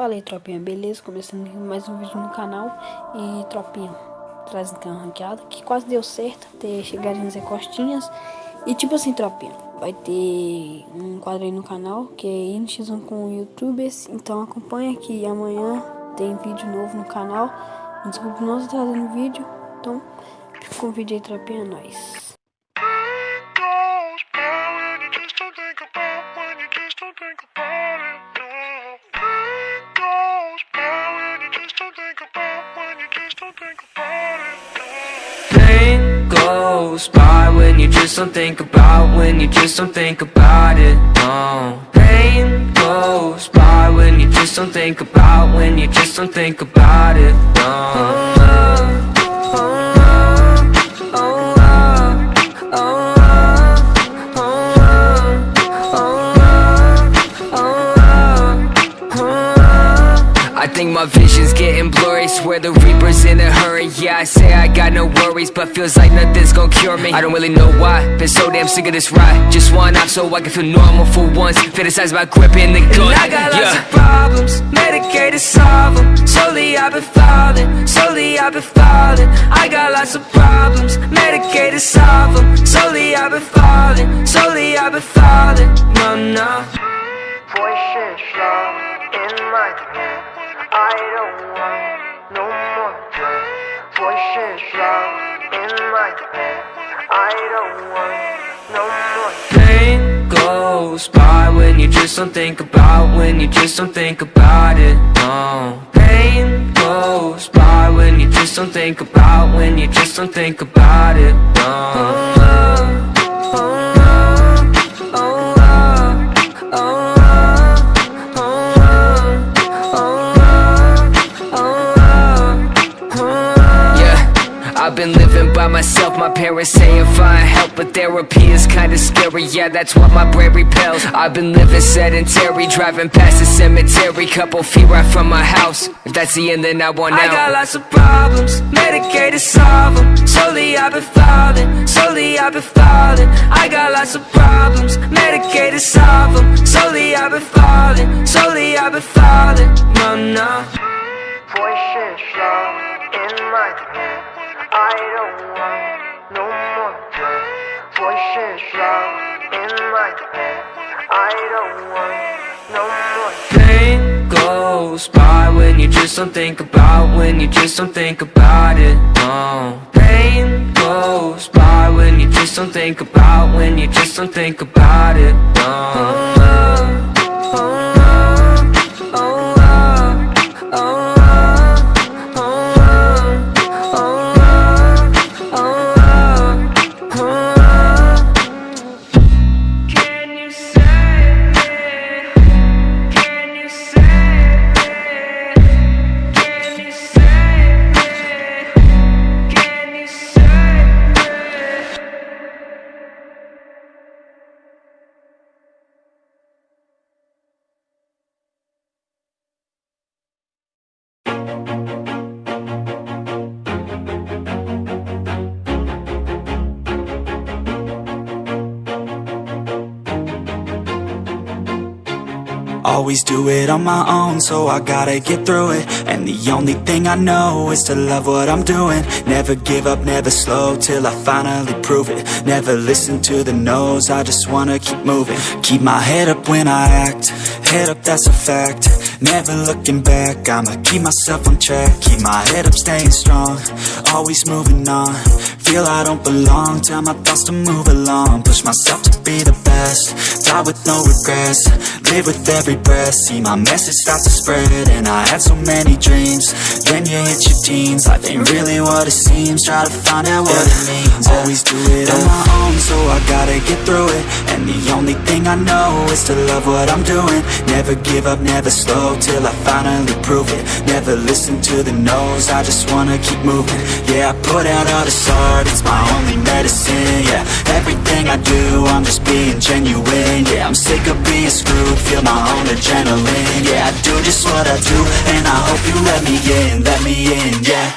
falei, tropinha, beleza? Começando mais um vídeo no canal. E tropinha, trazendo uma ranqueada que quase deu certo, ter chegado nas recostinhas. E tipo assim, tropinha, vai ter um quadro aí no canal que é ir no X1 com youtubers. Então acompanha que amanhã tem vídeo novo no canal. Desculpa não estar trazendo vídeo. Então fica com o vídeo aí, tropinha, nós. Pain goes by when you just don't think about, when you just don't think about it, no. Pain goes by when you just don't think about, when you just don't think about it, no. I think my vision's getting blurry, swear the Reaper's in a hurry. Yeah, I say I got no worries, but feels like nothing's gonna cure me. I don't really know why, been so damn sick of this ride. Just one off so I can feel normal for once. Fantasize about gripping the gun. And I got lots of problems, medicated, solve them. Slowly I've been falling, slowly I've been falling. I got lots of problems, medicated, solve them. Slowly I've been falling, slowly I've been falling. No, no. Voices loud in my head, I don't want no more pain. Voices loud in my head, I don't want no more Pain goes by when you just don't think about, when you just don't think about it, no. Pain goes by when you just don't think about, when you just don't think about it, no. I've been living by myself, my parents saying find help, but therapy is kinda scary, yeah, that's what my brain repels. I've been living sedentary, driving past the cemetery, couple feet right from my house. If that's the end, then I want out. I got lots of problems, medicated, solve them. Slowly I've been falling, slowly I've been falling. I got lots of problems, medicated, solve them. Slowly I've been falling, slowly I've been falling. No, no. voices loud in my head, I don't want no more pain. Voices loud in my head, I don't want no more Pain goes by when you just don't think about, when you just don't think about it, no. Pain goes by when you just don't think about, when you just don't think about it, no. Always do it on my own, so I gotta get through it. And the only thing I know is to love what I'm doing. Never give up, never slow, till I finally prove it. Never listen to the no's, I just wanna keep moving. Keep my head up when I act, head up, that's a fact. Never looking back, I'ma keep myself on track. Keep my head up, staying strong, always moving on. Feel I don't belong, tell my thoughts to move along. Push myself to be the best, die with no regrets. Live with every breath, see my message start to spread. And I had so many dreams, then you hit your teens. Life ain't really what it seems, try to find out what it means. Always do it on my own, so I gotta get through it. And the only thing I know is to love what I'm doing. Never give up, never slow, till I finally prove it. Never listen to the no's, I just wanna keep moving. Yeah, I put out all this art, it's my only medicine. Yeah, everything I do, I'm just being genuine. Yeah, I'm sick of being screwed, feel my own adrenaline. Yeah, I do just what I do, and I hope you let me in, yeah.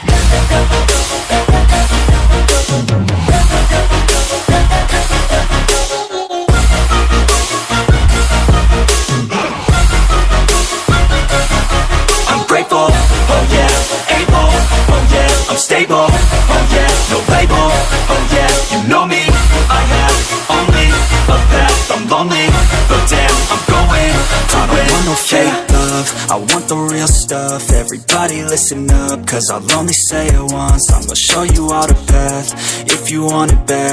I want the real stuff, everybody listen up, cause I'll only say it once, I'm gonna show you all the path. If you want it bad